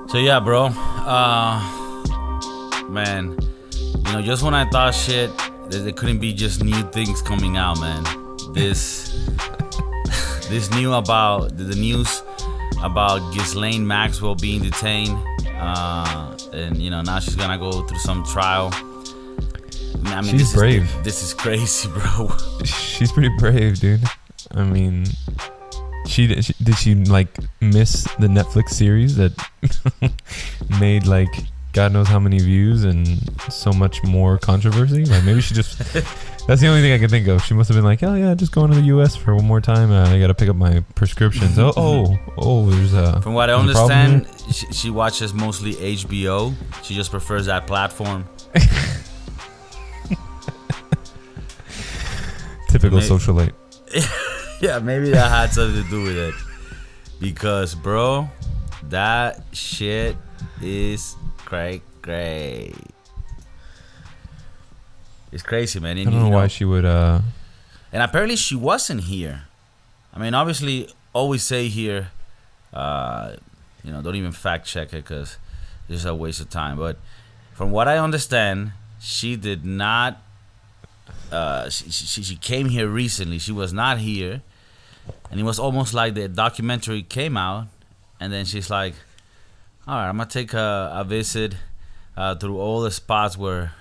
So yeah, bro. Man, just when I thought shit, there couldn't be just new things coming out, man. This new about the news about Ghislaine Maxwell being detained, and now she's gonna go through some trial. I mean, she's brave. This is crazy, bro. She's pretty brave, dude. I mean, did she like miss the Netflix series that made like God knows how many views and so much more controversy? Like maybe she just that's the only thing I can think of. She must have been like, oh yeah, just going to the US for one more time. I gotta pick up my prescriptions. There's from what I understand, she watches mostly HBO. She just prefers that platform. Typical socialite. Yeah, maybe that had something to do with it. Because, bro, that shit is great. It's crazy, man. And I don't know why she would. And apparently she wasn't here. I mean, obviously, always say here, don't even fact check it because it's a waste of time. But from what I understand, she did not. She came here recently. She was not here, and it was almost like the documentary came out, and then she's like, "All right, I'm gonna take a visit through all the spots where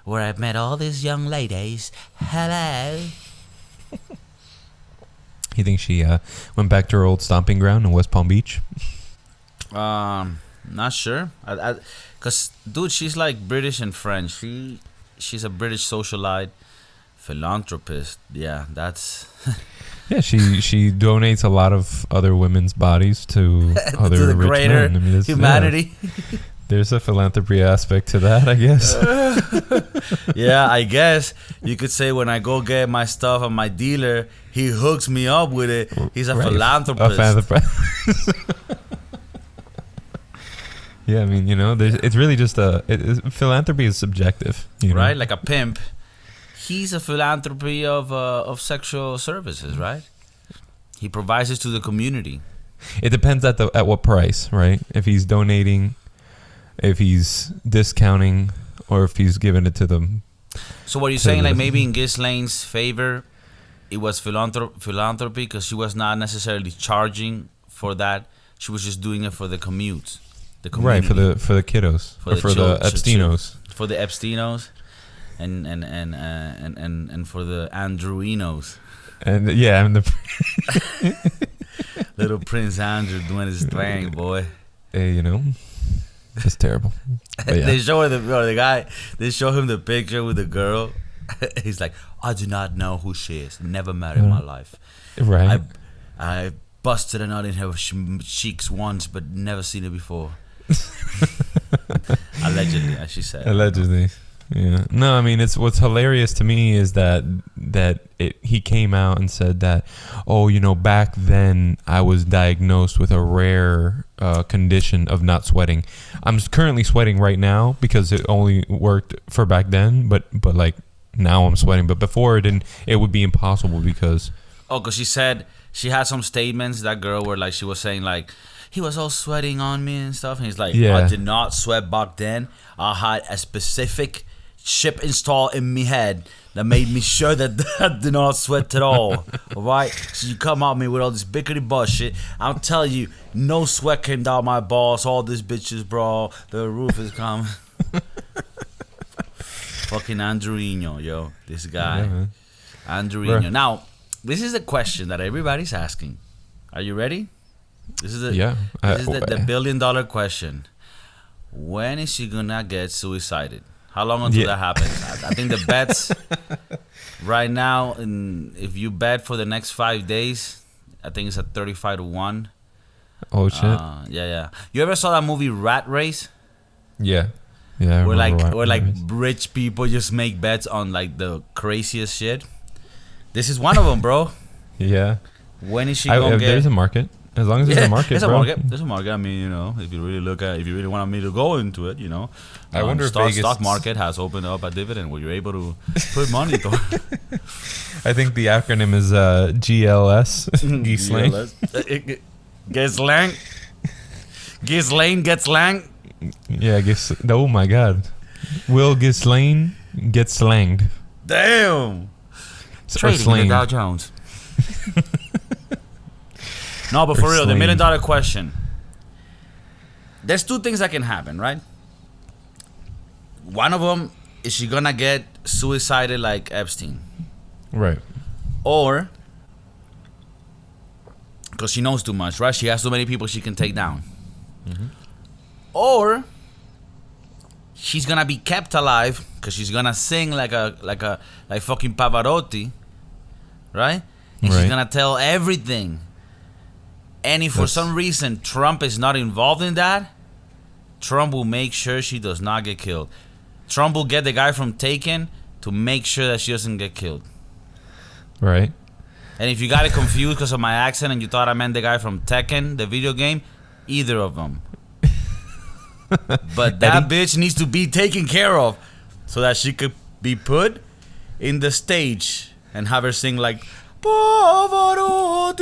I've met all these young ladies. Hello." You think she went back to her old stomping ground in West Palm Beach? Not sure. Cause dude, she's like British and French. She's a British socialite, philanthropist. Yeah, that's. Yeah, she donates a lot of other women's bodies to other to the rich greater men. I mean, humanity. Yeah, there's a philanthropy aspect to that, I guess. Yeah, I guess you could say when I go get my stuff at my dealer, he hooks me up with it. He's a philanthropist. Yeah, I mean, it's really just philanthropy is subjective, right? Like a pimp, he's a philanthropy of sexual services, right? He provides it to the community. It depends at what price, right? If he's donating, if he's discounting, or if he's giving it to them. So what you're saying, like maybe in Ghislaine's favor, it was philanthropy because she was not necessarily charging for that. She was just doing it for the commute. Right, for the kiddos, for the Epsteinos, for the Epsteinos, and for the Andrewinos, and the little Prince Andrew doing his thing, boy. Hey, it's terrible. Yeah. They show the guy. They show him the picture with the girl. He's like, I do not know who she is. Never met her in my life. Right. I busted a nut in her cheeks once, but never seen her before. Allegedly, as she said. Allegedly, yeah. No, I mean, what's hilarious to me is that he came out and said that, back then I was diagnosed with a rare condition of not sweating. I'm currently sweating right now because it only worked for back then, but like now I'm sweating. But before it would be impossible because. Oh, because she said she had some statements, that girl, where like she was saying like, he was all sweating on me and stuff. And he's like, yeah. I did not sweat back then. I had a specific chip installed in me head that made me sure that I did not sweat at all. All right? So you come at me with all this bickety bullshit. I'll tell you, no sweat came down my balls. All these bitches, bro. The roof is coming. Fucking Andrewino, yo. This guy. Yeah, Andrewino. Now, this is the question that everybody's asking. Are you ready? This is the $1 billion question. When is she gonna get suicided? How long until that happens? I think the bets right now, if you bet for the next 5 days, I think it's at 35-1. Oh shit! Yeah. You ever saw that movie Rat Race? Yeah. Where rich people just make bets on like the craziest shit. This is one of them, bro. Yeah. When is she gonna get? There's a market. As long as there's a market, there's bro. There's a market. I mean, if you really want me to go into it, I wonder if stock market has opened up a dividend where you're able to put money. I think the acronym is GLS. Ghislaine. Ghislaine. Ghislaine gets lang. Yeah, oh my God. Will Ghislaine get slanged? Damn. Trading in the Dow Jones. No, but for real, the $1 million question. There's two things that can happen, right? One of them is she gonna get suicided like Epstein, right? Or because she knows too much, right? She has too many people she can take down. Mm-hmm. Or she's gonna be kept alive because she's gonna sing like fucking Pavarotti, right? And she's gonna tell everything. And if for some reason Trump is not involved in that, Trump will make sure she does not get killed. Trump will get the guy from Taken to make sure that she doesn't get killed. Right. And if you got it confused because of my accent and you thought I meant the guy from Tekken, the video game, either of them. But that bitch needs to be taken care of so that she could be put in the stage and have her sing like Pavarotti,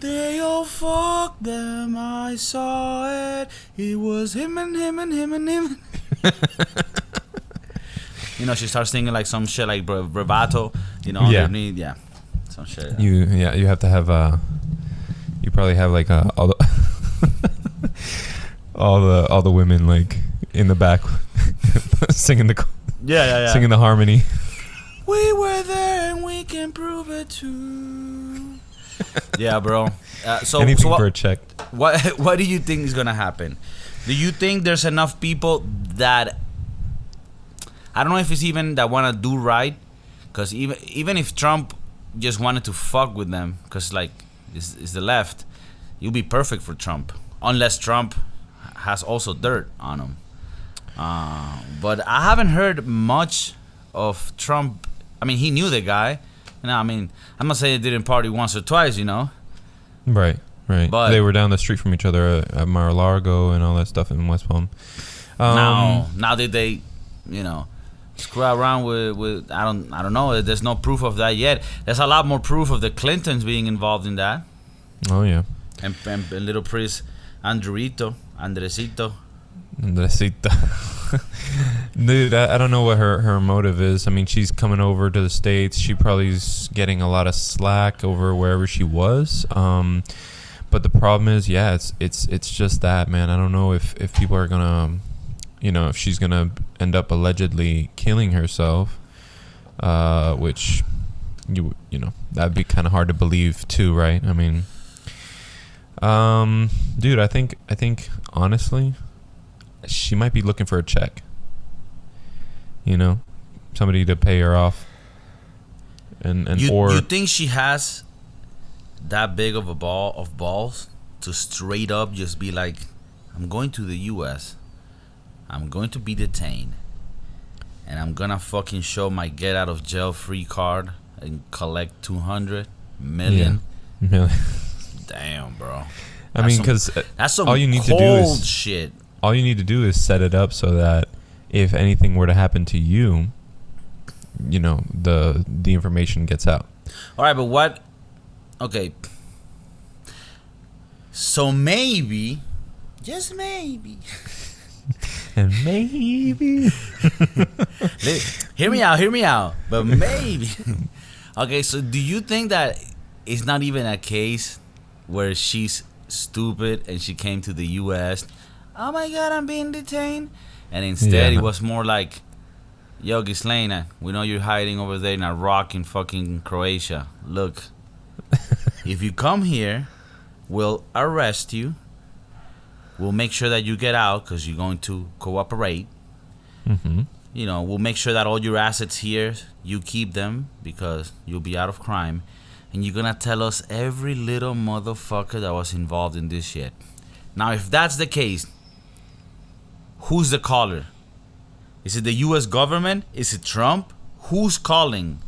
they all fucked them, I saw it. It was him and him and him and him. You know, she starts singing like some shit like bravado, you know, underneath, some shit. You have to have you probably have like all the all the women like in the back singing the singing the harmony. We were there and we can prove it too. Yeah, bro. So anything for a check. What do you think is gonna happen? Do you think there's enough people that I don't know if it's even that want to do right? Because even if Trump just wanted to fuck with them, because like it's the left, you'll be perfect for Trump, unless Trump has also dirt on him. But I haven't heard much of Trump. I mean, he knew the guy. You know, I mean, I'm not saying they didn't party once or twice, you know. Right. But they were down the street from each other at Mar-a-Lago and all that stuff in West Palm. Now did they, you know, screw around with I don't know. There's no proof of that yet. There's a lot more proof of the Clintons being involved in that. Oh yeah. And little priest Andresito. Dude, I don't know what her motive is. I mean, she's coming over to the States. She probably is getting a lot of slack over wherever she was. But the problem is, it's just that, man. I don't know if people are gonna, you know, if she's gonna end up allegedly killing herself, which you know that'd be kind of hard to believe too, right? I mean, dude, I think honestly, she might be looking for a check. You know, somebody to pay her off. You think she has that big of a ball of balls to straight up just be like, I'm going to the U.S. I'm going to be detained, and I'm gonna fucking show my get out of jail free card and collect $200 million. Yeah. Damn, bro. I mean, because that's some all you need cold to do is shit. All you need to do is set it up so that if anything were to happen to you, you know, the information gets out. All right, but what? Okay. So maybe, just maybe. And maybe. Hear me out. But maybe. Okay, so do you think that it's not even a case where she's stupid and she came to the U.S., oh my God, I'm being detained? And instead it was more like, yo, Ghislaine, we know you're hiding over there in a rock in fucking Croatia. Look, if you come here, we'll arrest you. We'll make sure that you get out because you're going to cooperate. Mm-hmm. You know, we'll make sure that all your assets here, you keep them because you'll be out of crime. And you're going to tell us every little motherfucker that was involved in this shit. Now, if that's the case, who's the caller? Is it the U.S. government? Is it Trump? Who's calling?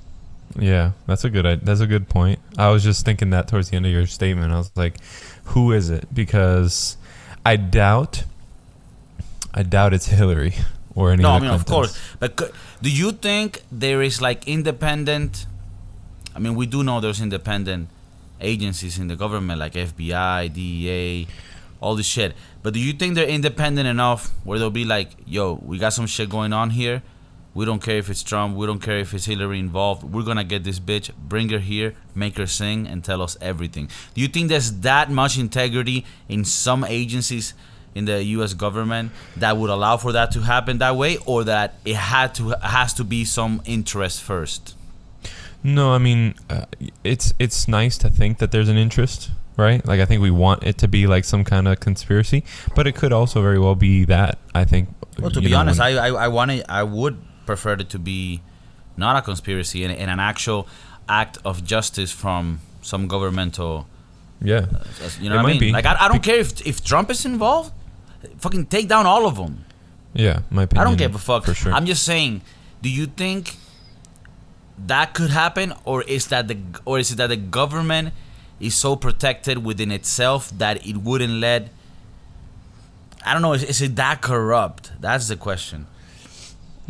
Yeah, that's a good point. I was just thinking that towards the end of your statement. I was like, who is it? Because I doubt it's Hillary or any other Clintons. Of course. But do you think there is like independent? I mean, we do know there's independent agencies in the government like FBI, DEA, all this shit. But do you think they're independent enough where they'll be like, yo, we got some shit going on here. We don't care if it's Trump. We don't care if it's Hillary involved. We're going to get this bitch, bring her here, make her sing, and tell us everything. Do you think there's that much integrity in some agencies in the U.S. government that would allow for that to happen that way, or that it has to be some interest first? No, I mean, it's nice to think that there's an interest, right? Like, I think we want it to be like some kind of conspiracy, but it could also very well be that, I think. Well, to be honest, I would prefer it to be not a conspiracy and an actual act of justice from some governmental. Yeah, you know what I mean? Like, I don't care if Trump is involved. Fucking take down all of them. Yeah, my opinion. I don't give a fuck. For sure. I'm just saying. Do you think that could happen, or is it that the government is so protected within itself that it wouldn't let? I don't know. Is it that corrupt? That's the question.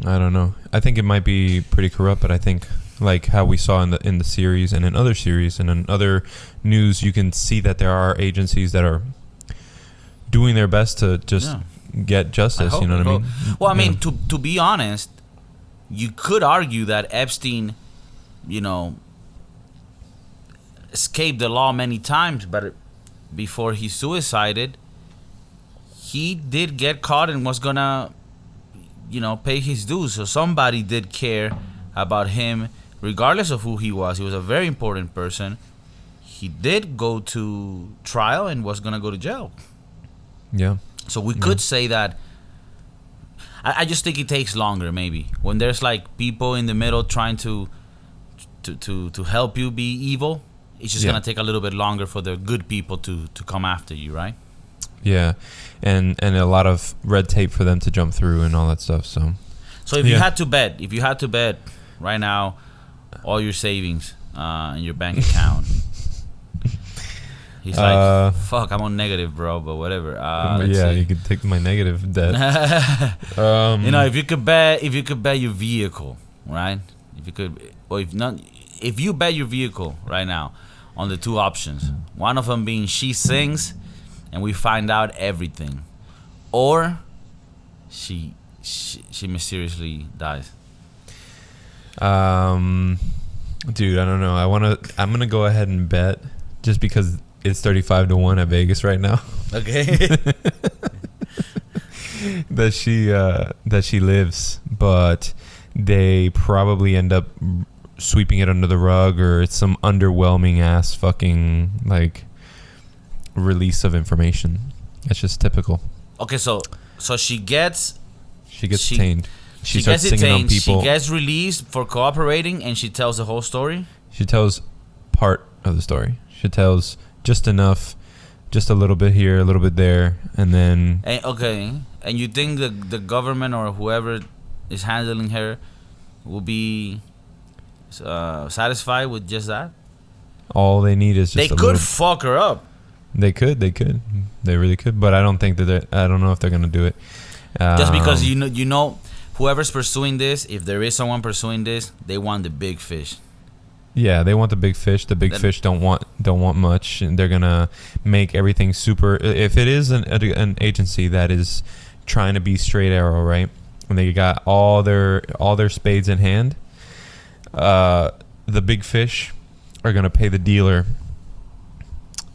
I don't know. I think it might be pretty corrupt, but I think, like how we saw in the series and in other series and in other news, you can see that there are agencies that are doing their best to just get justice. You know what I mean? Well, I mean, to be honest, you could argue that Epstein, escaped the law many times, but before he suicided, he did get caught and was gonna, pay his dues. So somebody did care about him, regardless of who he was. He was a very important person. He did go to trial and was gonna go to jail. Yeah. So we could say that. I just think it takes longer, maybe, when there's like people in the middle trying to help you be evil. It's just gonna take a little bit longer for the good people to come after you, right? Yeah, and a lot of red tape for them to jump through and all that stuff. So if you had to bet right now, all your savings in your bank account. He's like, fuck, I'm on negative, bro, but whatever. You could take my negative debt. If you could bet your vehicle, right? If you bet your vehicle right now on the two options, one of them being she sings and we find out everything, or she mysteriously dies. Dude, I don't know. I'm gonna go ahead and bet just because it's 35-1 at Vegas right now. Okay. that she lives, but they probably end up sweeping it under the rug, or it's some underwhelming ass fucking like release of information. That's just typical. Okay, so she gets detained. She starts singing on people. She gets released for cooperating, and she tells the whole story. She tells part of the story. She tells just enough, just a little bit here, a little bit there, and then. And you think the government or whoever is handling her will be satisfied with just that? All they need is just. They could fuck her up. They could. They really could. But I don't think that. I don't know if they're gonna do it. Just because you know, whoever's pursuing this, if there is someone pursuing this, they want the big fish. Yeah, they want the big fish. The big fish don't want much, and they're gonna make everything super. If it is an agency that is trying to be straight arrow, right, and they got all their spades in hand, the big fish are gonna pay the dealer.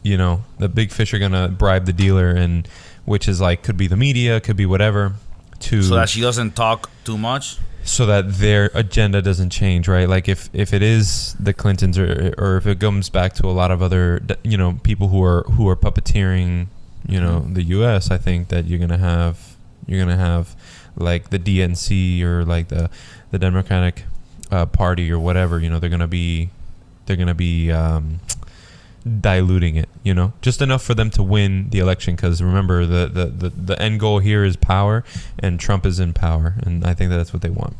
The big fish are gonna bribe the dealer, and which is like could be the media, could be whatever, so that she doesn't talk too much. So that their agenda doesn't change, right? Like if it is the Clintons or if it comes back to a lot of other people who are puppeteering, the U.S. I think that you're gonna have like the DNC or like the Democratic Party or whatever. They're gonna be diluting it, just enough for them to win the election. Because remember, the end goal here is power, and Trump is in power, and I think that's what they want.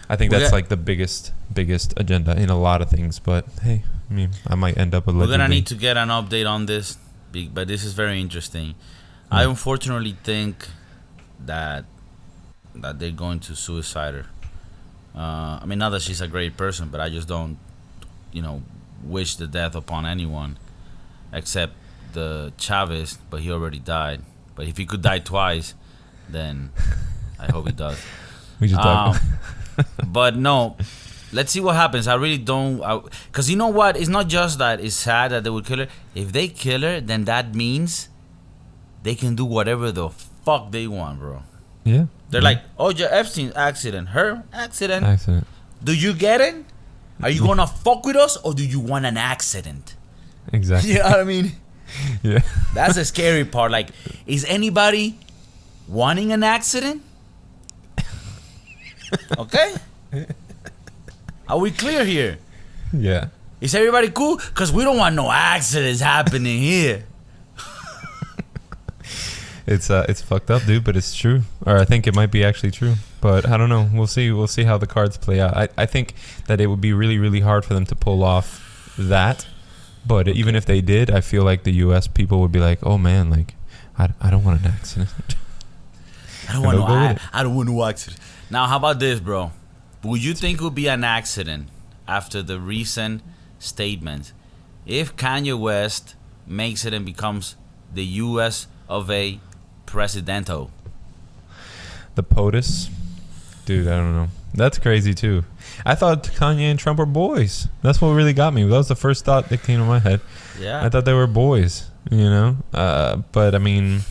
I think that's like the biggest agenda in a lot of things. But hey, I mean, I might end up with. We're gonna need to get an update on this, but this is very interesting. I unfortunately think that they're going to suicide her. I mean, not that she's a great person, but I just don't, wish the death upon anyone except the Chavez, but he already died. But if he could die twice, then I hope he does. We just talk. But no, let's see what happens. I really don't, because you know what? It's not just that it's sad that they would kill her. If they kill her, then that means they can do whatever the fuck they want, bro. Yeah. They're like, oh, yeah, Epstein accident, her accident. Do you get it? Are you gonna fuck with us, or do you want an accident? Exactly. You know what I mean? Yeah. That's the scary part. Like, is anybody wanting an accident? Okay. Are we clear here? Yeah. Is everybody cool? Because we don't want no accidents happening here. It's fucked up, dude, but it's true. Or I think it might be actually true. But I don't know. We'll see. We'll see how the cards play out. I think that it would be really, really hard for them to pull off that. But even if they did, I feel like the U.S. people would be like, oh, man, like, I don't want an accident. I don't want no accident. Now, how about this, bro? Would you think it would be an accident after the recent statements if Kanye West makes it and becomes the U.S. of A. presidento? The POTUS? Dude, I don't know. That's crazy, too. I thought Kanye and Trump were boys. That's what really got me. That was the first thought that came to my head. Yeah. I thought they were boys, you know? But, I mean,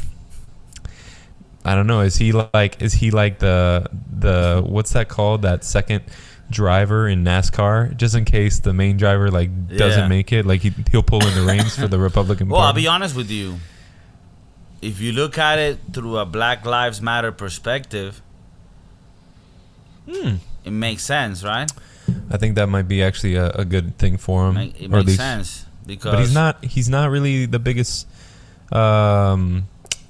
I don't know. Is he like the what's that called? That second driver in NASCAR, just in case the main driver doesn't make it, like he'll pull in the reins for the Republican Party. Well, I'll be honest with you. If you look at it through a Black Lives Matter perspective, it makes sense, right? I think that might be actually a good thing for him. It makes sense because, but he's not really the biggest.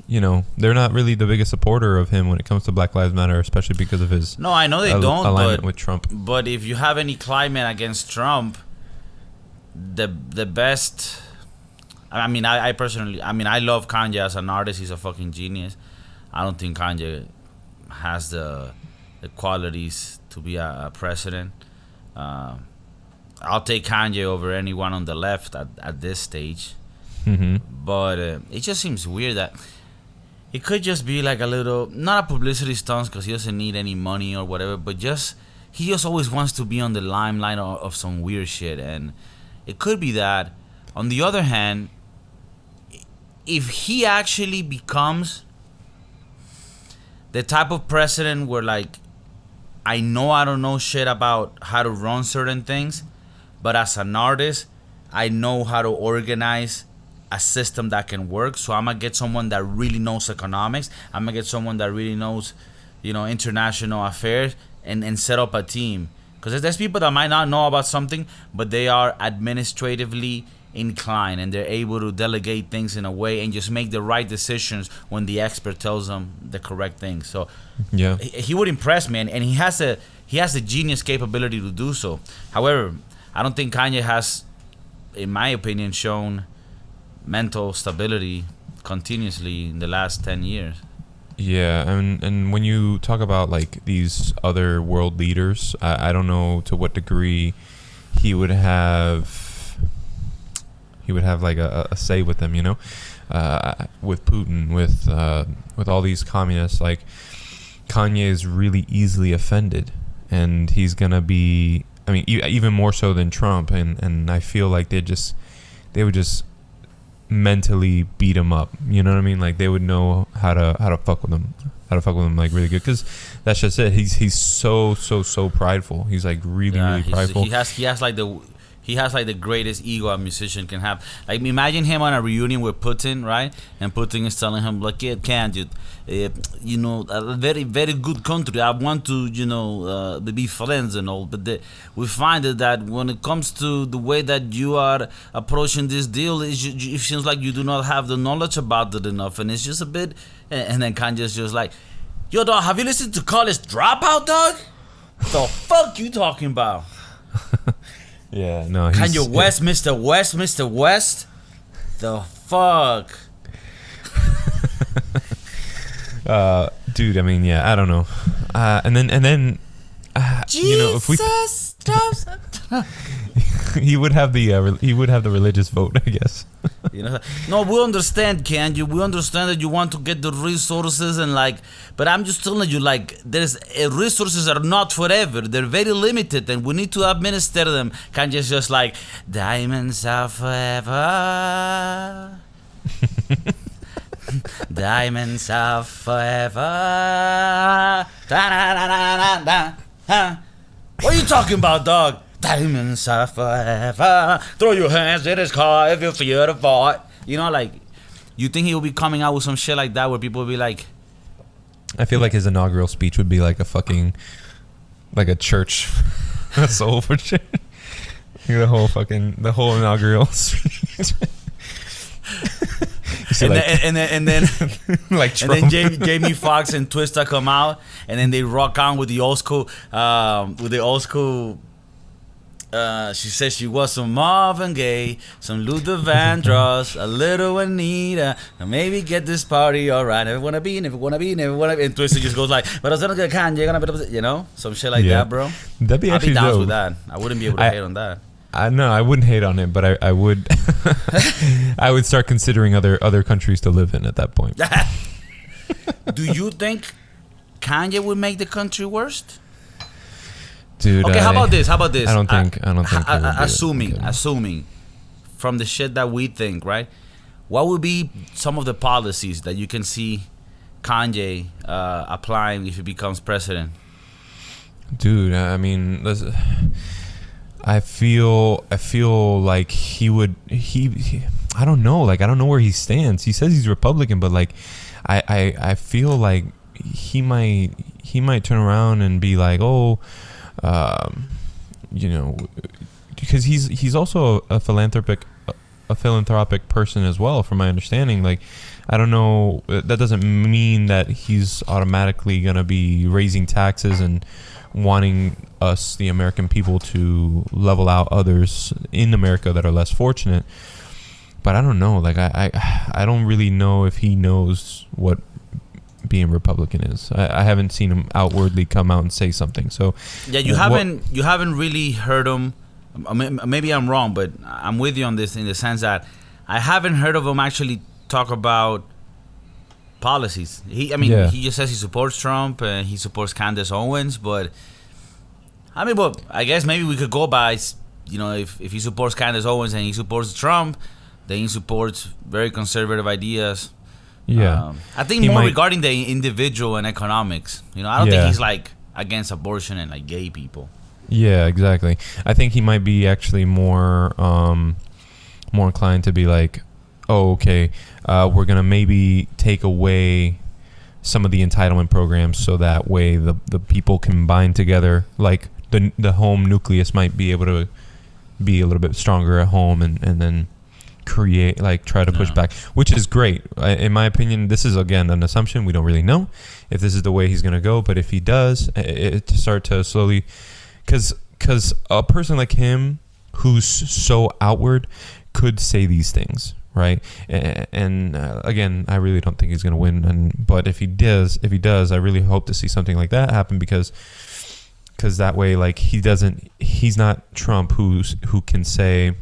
You know, they're not really the biggest supporter of him when it comes to Black Lives Matter, especially because of his I know they don't alignment with Trump. But if you have any climate against Trump, the best. I mean, I personally, I love Kanye as an artist. He's a fucking genius. I don't think Kanye has the qualities to be a president. I'll take Kanye over anyone on the left at this stage. Mm-hmm. But it just seems weird that it could just be like a little, not a publicity stunt because he doesn't need any money or whatever, but he just always wants to be on the limelight of some weird shit. And it could be that. On the other hand, if he actually becomes the type of president where, like, I don't know shit about how to run certain things, but as an artist, I know how to organize a system that can work. So I'm gonna get someone that really knows economics. I'm gonna get someone that really knows, international affairs, and set up a team. Because there's people that might not know about something, but they are administratively inclined and they're able to delegate things in a way and just make the right decisions when the expert tells them the correct thing. So yeah, he would impress me, and he has the genius capability to do so. However, I don't think Kanye has, in my opinion, shown mental stability continuously in the last 10 years. Yeah, and when you talk about like these other world leaders, I don't know to what degree he would have like a say with them, with Putin, with all these communists. Like, Kanye is really easily offended, and he's gonna be, even more so than Trump, and I feel like they would just mentally beat him up, you know what I mean? Like, they would know how to fuck with him, like really good, because that's just it. He's so prideful. He's like really prideful. He has like the greatest ego a musician can have. Like, imagine him on a reunion with Putin, right? And Putin is telling him, like, yeah, Kanye, a very, very good country. I want to, be friends and all. But we find that when it comes to the way that you are approaching this deal, it seems like you do not have the knowledge about it enough. And it's just a bit. And then Kanye's just like, yo, dog, have you listened to College Dropout, dog? The fuck you talking about? Yeah, no. Kanye West, Mr. West. The fuck? Dude, I don't know. And then Jesus if we drops. He would have the religious vote, I guess. No, we understand, Kanye. We understand that you want to get the resources and but I'm just telling you, there's resources are not forever. They're very limited, and we need to administer them. Kanye's just like diamonds are forever. Diamonds are forever. What are you talking about, dog? Diamonds are forever. Throw your hands in his car if you fear the fight. You think he will be coming out with some shit like that where people will be like... I feel like his inaugural speech would be like a church. A soulful church. The whole inaugural speech. And then like Trump. And then Jamie Foxx and Twista come out, and then they rock on with the old school. She says she was some Marvin Gaye, some Luther Vandross, a little Anita, and maybe get this party alright. Never wanna be. And Twista just goes like, but I was gonna get Kanye, some shit like that, bro. That'd be actually down dope. with that. I wouldn't be able to hate on that. I wouldn't hate on it, but I would I would start considering other countries to live in at that point. Do you think Kanye would make the country worst? Dude, okay, how about this? I don't think. Assuming from the shit that we think, right? What would be some of the policies that you can see Kanye applying if he becomes president? Dude, I mean, I feel like he would. I don't know. I don't know where he stands. He says he's Republican, but I feel like he might turn around and be like, oh. Because he's also a philanthropic person as well, from my understanding. I don't know, that doesn't mean that he's automatically gonna be raising taxes and wanting us, the American people, to level out others in America that are less fortunate. But I don't know, I don't really know if he knows what being Republican is. I haven't seen him outwardly come out and say something. So yeah, you haven't really heard him. Maybe I'm wrong, but I'm with you on this in the sense that I haven't heard of him actually talk about policies. He just says he supports Trump and he supports Candace Owens, but I guess maybe we could go by, if he supports Candace Owens and he supports Trump, then he supports very conservative ideas. Yeah, I think more regarding the individual and economics. I don't think he's against abortion and gay people. Yeah, exactly. I think he might be actually more inclined to be like, oh, okay, we're gonna maybe take away some of the entitlement programs so that way the people can bind together. The home nucleus might be able to be a little bit stronger at home and then try to push back, which is great. In my opinion, this is again an assumption. We don't really know if this is the way he's going to go, but if he does, it start to slowly, because a person like him who's so outward could say these things, right? And again, I really don't think he's going to win. But if he does, I really hope to see something like that happen because that way, he's not Trump who can say,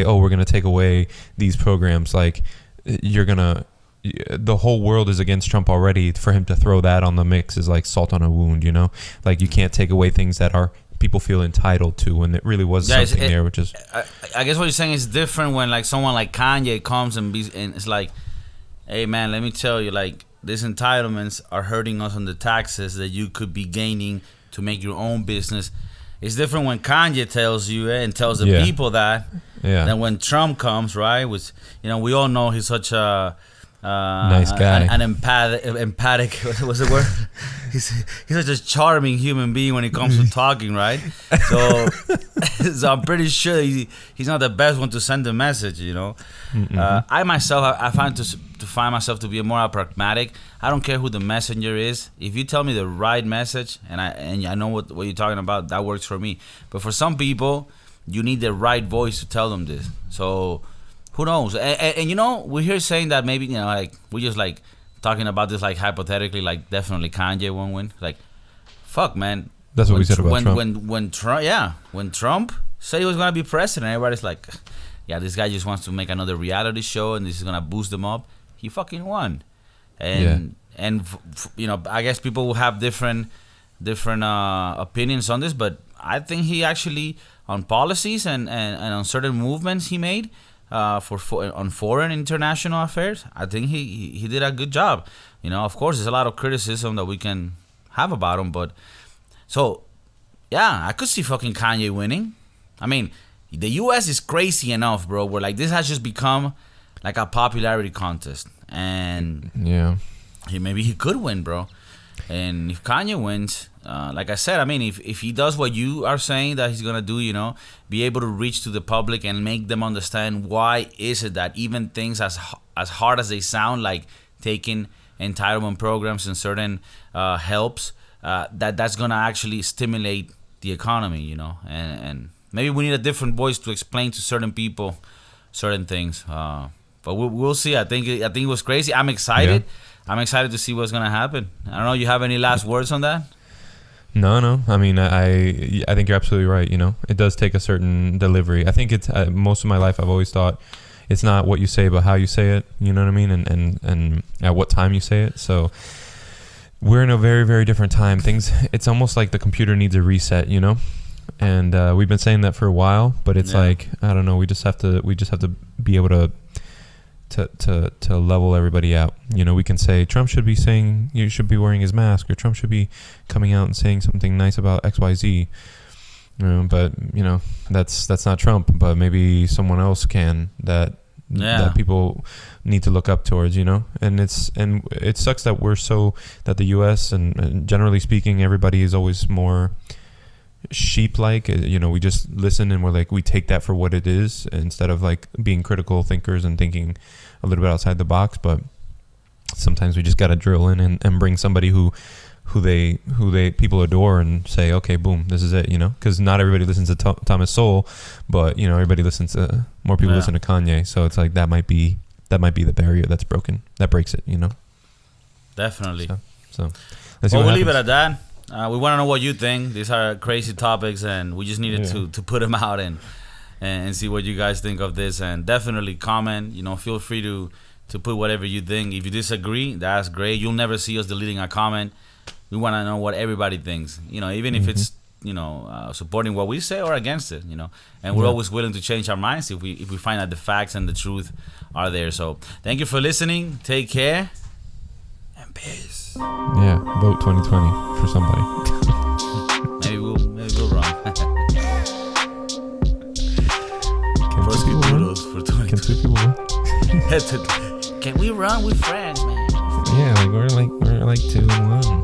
oh, we're going to take away these programs. The whole world is against Trump already. For him to throw that on the mix is like salt on a wound, you can't take away things that are people feel entitled to when it really was something there, which is... I guess what you're saying is different when someone like Kanye comes and it's like, hey man, let me tell you, these entitlements are hurting us on the taxes that you could be gaining to make your own business. It's different when Kanye tells you and tells the people that than when Trump comes, right? Which, we all know he's such a nice guy, an empathic. What's the word? He's such a charming human being when it comes to talking, right? So I'm pretty sure he's not the best one to send the message, I myself, I find to find myself to be more pragmatic. I don't care who the messenger is. If you tell me the right message and I know what you're talking about, that works for me. But for some people, you need the right voice to tell them this. So who knows? And we're here saying that maybe we're just talking about this hypothetically, definitely Kanye won't win. Fuck, man. That's what we said about Trump. When Trump said he was gonna be president, everybody's like, yeah, this guy just wants to make another reality show, and this is gonna boost him up. He fucking won, and I guess people will have different opinions on this, but I think he actually, on policies and on certain movements he made on foreign international affairs, I think he did a good job. Of course, there's a lot of criticism that we can have about him, but so yeah, I could see fucking Kanye winning. I mean, the U.S. is crazy enough, bro, where like this has just become like a popularity contest, and maybe he could win, bro. And if Kanye wins, like I said, I mean, if he does what you are saying that he's gonna do, be able to reach to the public and make them understand why is it that even things as hard as they sound, like taking entitlement programs and certain helps, that's gonna actually stimulate the economy, and maybe we need a different voice to explain to certain people certain things. But we'll see. I think it was crazy. I'm excited. Yeah. I'm excited to see what's gonna happen. I don't know. You have any last words on that? No. I mean, I think you're absolutely right. It does take a certain delivery. I think it's most of my life I've always thought it's not what you say, but how you say it. You know what I mean? And at what time you say it. So we're in a very, very different time. It's almost like the computer needs a reset. And we've been saying that for a while, but it's like, I don't know. We just have to be able to level everybody out. We can say Trump should be saying you should be wearing his mask, or Trump should be coming out and saying something nice about XYZ. But that's not Trump, but maybe someone else can that people need to look up towards, and it sucks that that the US and generally speaking everybody is always more sheep-like. We just listen and we're like, we take that for what it is instead of like being critical thinkers and thinking a little bit outside the box. But sometimes we just got to drill in and bring somebody who people adore and say, okay, boom, this is it, because not everybody listens to Thomas Sowell, but everybody listens to more people listen to Kanye. So it's like that might be the barrier that's broken, that breaks it, Definitely. So let's see. We'll leave it at that. We want to know what you think. These are crazy topics, and we just needed to put them out and see what you guys think of this. And definitely comment. Feel free to put whatever you think. If you disagree, that's great. You'll never see us deleting a comment. We want to know what everybody thinks. Even if it's supporting what we say or against it. And we're always willing to change our minds if we find that the facts and the truth are there. So thank you for listening. Take care and peace. Yeah, vote 2020 for somebody. maybe we'll run. Broskiedoodles for 2020. Can 2 people win? Can we run with friends, man? Yeah, we're like 2-1.